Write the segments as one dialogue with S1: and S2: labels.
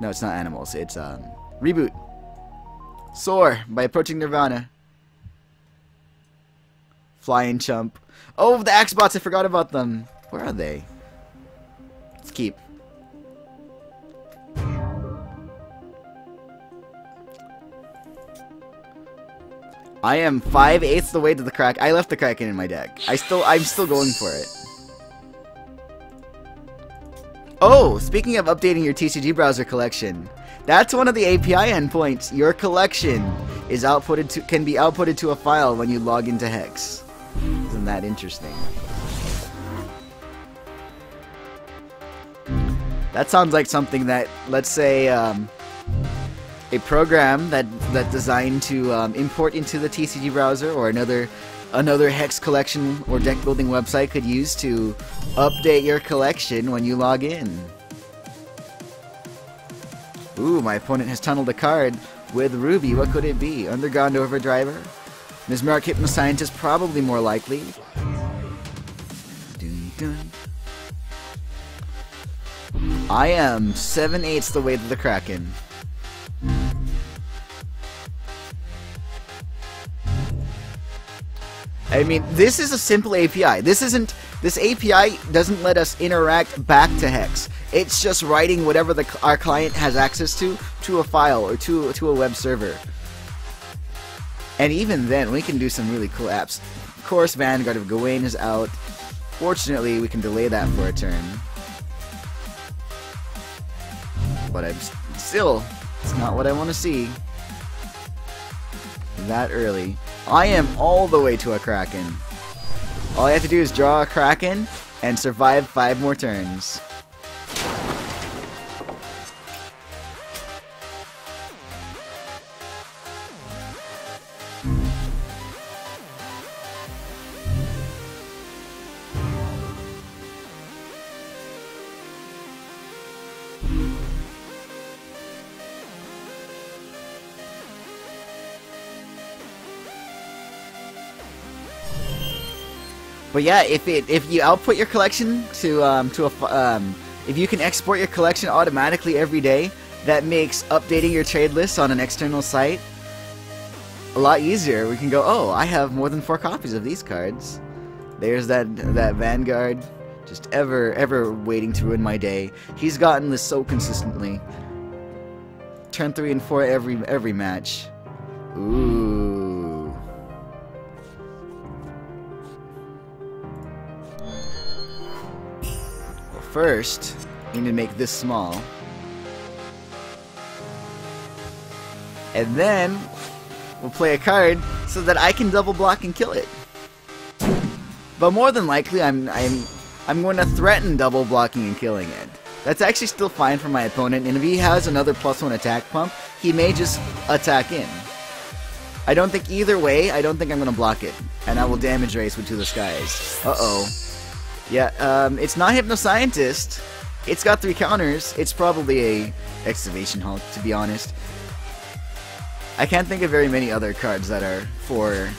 S1: No, it's not animals. It's reboot. Soar by approaching Nirvana. Flying chump. Oh, the axe bots! I forgot about them. Where are they? Let's keep. I am 5/8 the way to the Kraken. I left the Kraken in my deck. I'm still going for it. Oh, speaking of updating your TCG browser collection, that's one of the API endpoints. Your collection is can be outputted to a file when you log into HEX. Isn't that interesting? That sounds like something that, let's say, a program that's designed to import into the TCG browser or another HEX collection or deck building website could use to update your collection when you log in. Ooh, my opponent has tunneled a card with Ruby. What could it be? Underground Overdriver? Mesmeric Hypnoscientist, probably more likely. Dun, dun. I am 7/8 the way to the Kraken. I mean, this is a simple API. This API doesn't let us interact back to HEX. It's just writing whatever our client has access to a file or to a web server. And even then, we can do some really cool apps. Of course, Vanguard of Gawain is out. Fortunately, we can delay that for a turn. But it's not what I want to see that early. I am all the way to a Kraken. All I have to do is draw a Kraken and survive 5 more turns. But yeah, if you output your collection if you can export your collection automatically every day, that makes updating your trade list on an external site a lot easier. We can go, oh, I have more than 4 copies of these cards. There's that Vanguard, just ever waiting to ruin my day. He's gotten this so consistently. Turn 3 and 4 every match. Ooh. First, we need to make this small. And then, we'll play a card so that I can double block and kill it. But more than likely, I'm going to threaten double blocking and killing it. That's actually still fine for my opponent, and if he has another +1 attack pump, he may just attack in. I don't think either way, I don't think I'm going to block it. And I will damage race with To the Skies. Uh-oh. Yeah, it's not Hypnoscientist. It's got 3 counters. It's probably a Excavation Hulk, to be honest. I can't think of very many other cards that are for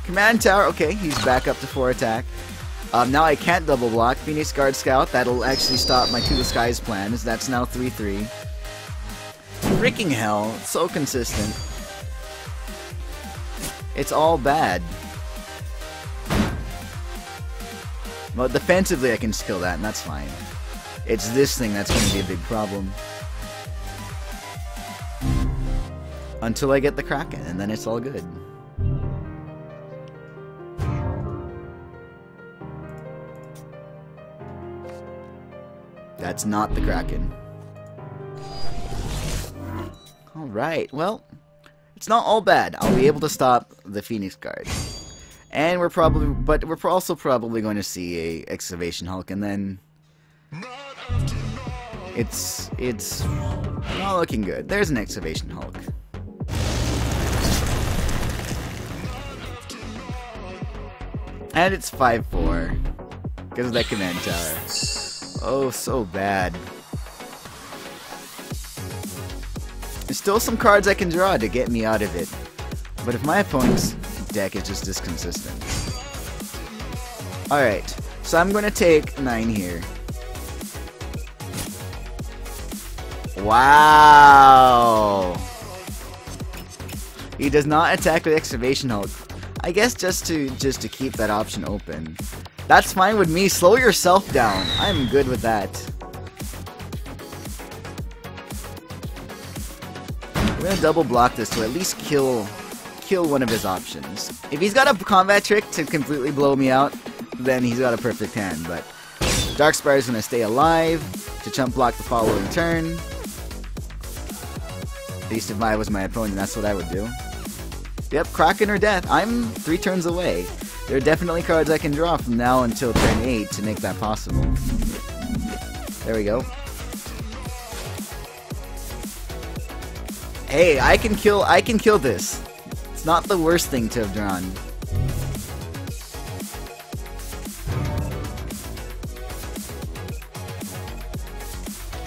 S1: Command Tower. Okay, he's back up to 4 attack. Now I can't double block. Phoenix Guard Scout. That'll actually stop my To the Skies plan, as that's now 3/3. Freaking hell, it's so consistent. It's all bad. Well, defensively I can kill that, and that's fine. It's this thing that's going to be a big problem. Until I get the Kraken, and then it's all good. That's not the Kraken. Alright, well, it's not all bad. I'll be able to stop the Phoenix Guard. And we're also probably going to see a Excavation Hulk, and then it's not looking good. There's an Excavation Hulk. And it's 5/4 because of that Command Tower. Oh, so bad. There's still some cards I can draw to get me out of it, but if my opponent's deck is just this consistent. Alright, so I'm going to take 9 here. Wow. He does not attack with excavation hulk. I guess just to keep that option open. That's fine with me. Slow yourself down. I'm good with that. We're gonna double block this to at least kill one of his options. If he's got a combat trick to completely blow me out, then he's got a perfect hand. But Darkspire is gonna stay alive to chump block the following turn. At least if I was my opponent, that's what I would do. Yep, Kraken or death. I'm 3 turns away. There are definitely cards I can draw from now until turn 8 to make that possible. There we go. Hey, I can kill this. It's not the worst thing to have drawn.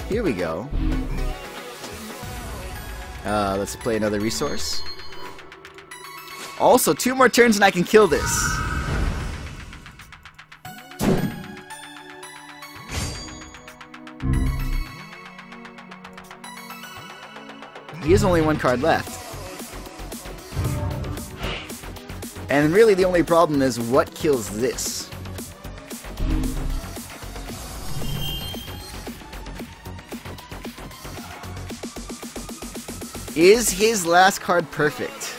S1: Here we go. Let's play another resource. Also, 2 more turns and I can kill this. He has only 1 card left. And really the only problem is what kills this. Is his last card perfect?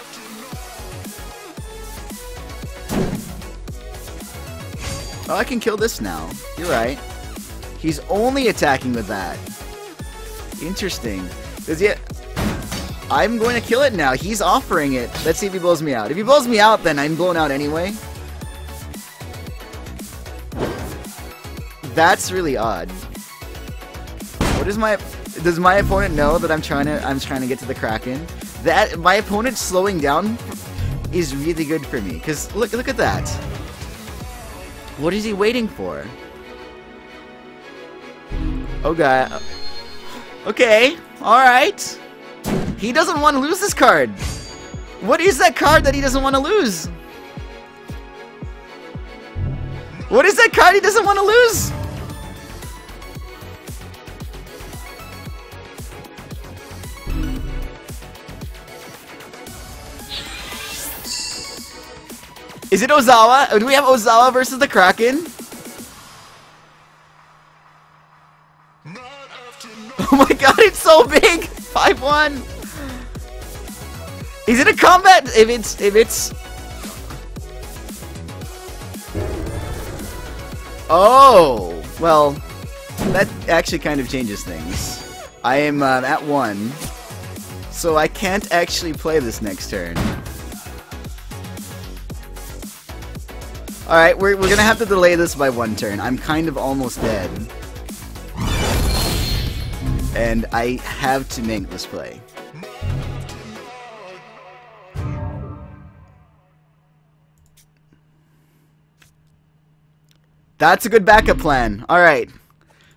S1: Oh, I can kill this now. You're right. He's only attacking with that. Interesting. I'm going to kill it now. He's offering it. Let's see if he blows me out. If he blows me out, then I'm blown out anyway. That's really odd. What is my... Does my opponent know that I'm trying to get to the Kraken? That my opponent slowing down is really good for me. Cause look at that. What is he waiting for? Oh god. Okay. All right. He doesn't want to lose this card. What is that card that he doesn't want to lose? What is that card he doesn't want to lose? Is it Ozawa? Do we have Ozawa versus the Kraken? Oh my god, it's so big! 5-1! Is it a combat? If it's... Oh! Well, that actually kind of changes things. I am at 1, so I can't actually play this next turn. Alright, we're gonna have to delay this by 1 turn. I'm kind of almost dead. And I have to make this play. That's a good backup plan. Alright.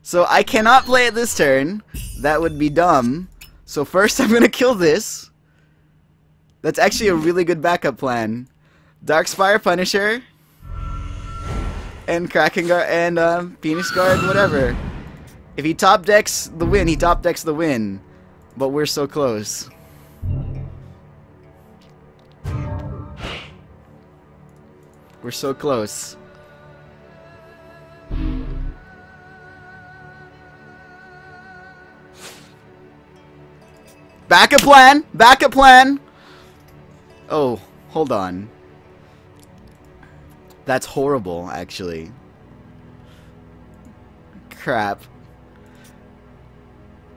S1: So I cannot play it this turn. That would be dumb. So first I'm gonna kill this. That's actually a really good backup plan. Darkspire Punisher. And Kraken Guard and Phoenix Guard, whatever. If he top decks the win, he top decks the win. But we're so close. We're so close. Backup plan! Backup plan! Oh, hold on. That's horrible, actually. Crap.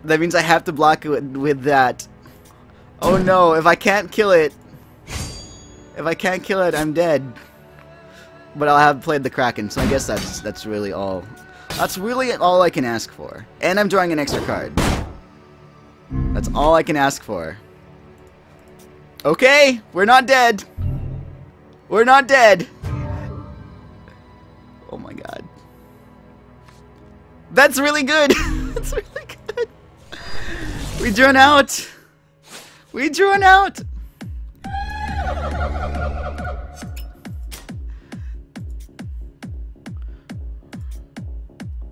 S1: That means I have to block it with that. Oh no, if I can't kill it... If I can't kill it, I'm dead. But I'll have played the Kraken, so I guess that's really all. That's really all I can ask for. And I'm drawing an extra card. That's all I can ask for. Okay, we're not dead. We're not dead. Oh my god. That's really good. That's really good. We drew an out. We drew an out.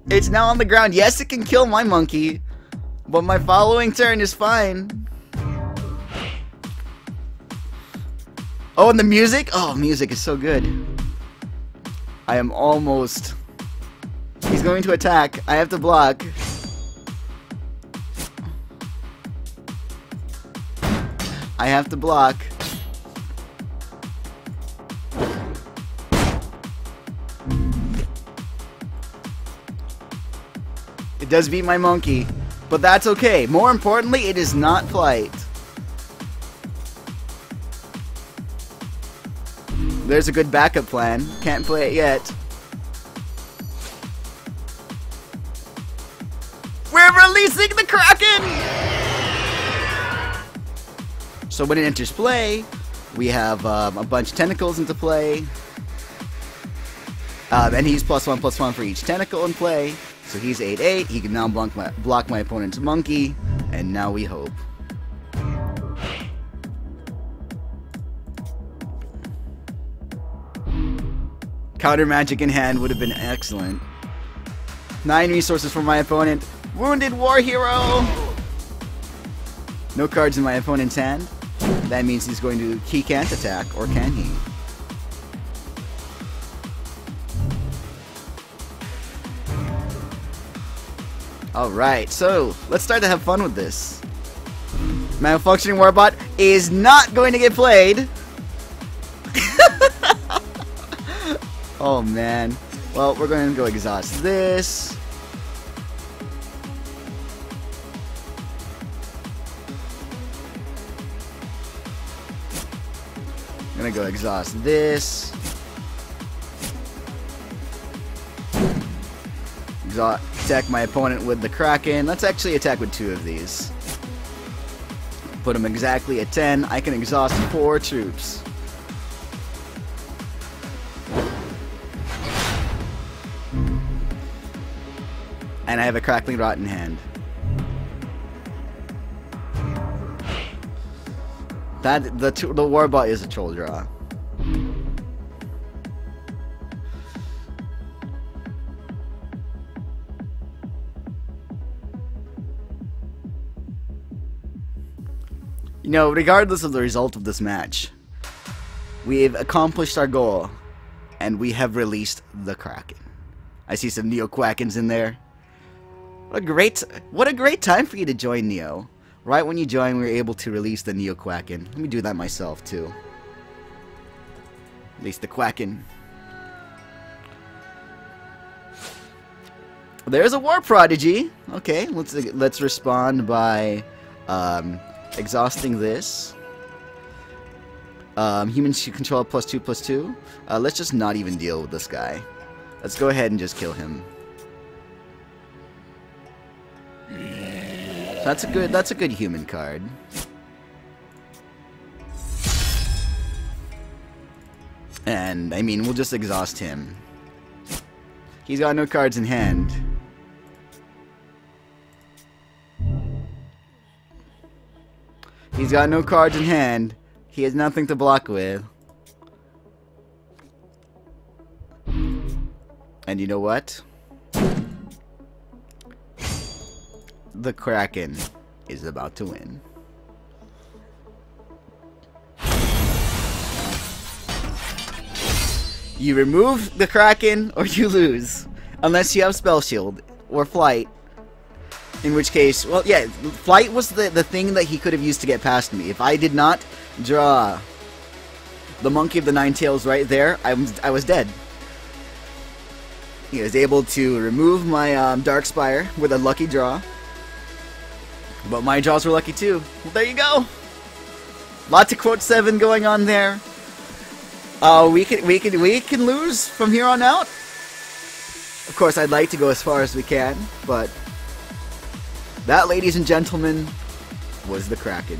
S1: It's now on the ground. Yes, it can kill my monkey. But my following turn is fine. Oh, and the music? Oh, music is so good. I am almost... He's going to attack. I have to block. I have to block. It does beat my monkey, but that's okay. More importantly, it is not flight. There's a good backup plan. Can't play it yet. We're releasing the Kraken! So when it enters play, we have a bunch of tentacles into play. And he's +1/+1 for each tentacle in play. So he's 8/8. He can now block my opponent's monkey. And now we hope. Counter magic in hand would have been excellent. 9 resources for my opponent. Wounded war hero! No cards in my opponent's hand. That means he's going to... He can't attack, or can he? Alright, so let's start to have fun with this. Malfunctioning Warbot is not going to get played. Oh man. Well, we're going to go exhaust this. I'm gonna go exhaust this. Attack my opponent with the Kraken. Let's actually attack with 2 of these. Put him exactly at 10. I can exhaust 4 troops. And I have a Crackling Rot in hand. The Warbot is a troll draw. You know, regardless of the result of this match, we've accomplished our goal, and we have released the Kraken. I see some Neo Quackens in there. What a great time for you to join Neo. Right when you join, we were able to release the Neo Quacken. Let me do that myself too. Release the Quacken. There's a War Prodigy. Okay, let's respond by exhausting this. Humans control +2/+2. Let's just not even deal with this guy. Let's go ahead and just kill him. That's a good human card. And I mean, we'll just exhaust him. He's got no cards in hand. He's got no cards in hand. He has nothing to block with. And you know what? The Kraken is about to win. You remove the Kraken or you lose. Unless you have Spell Shield or Flight. In which case, well, yeah, Flight was the thing that he could have used to get past me. If I did not draw the Monkey of the Nine Tails right there, I was dead. He was able to remove my Darkspire with a lucky draw. But my draws were lucky too. Well, there you go. Lots of quote 7 going on there. We can lose from here on out. Of course, I'd like to go as far as we can, but that, ladies and gentlemen, was the Kraken.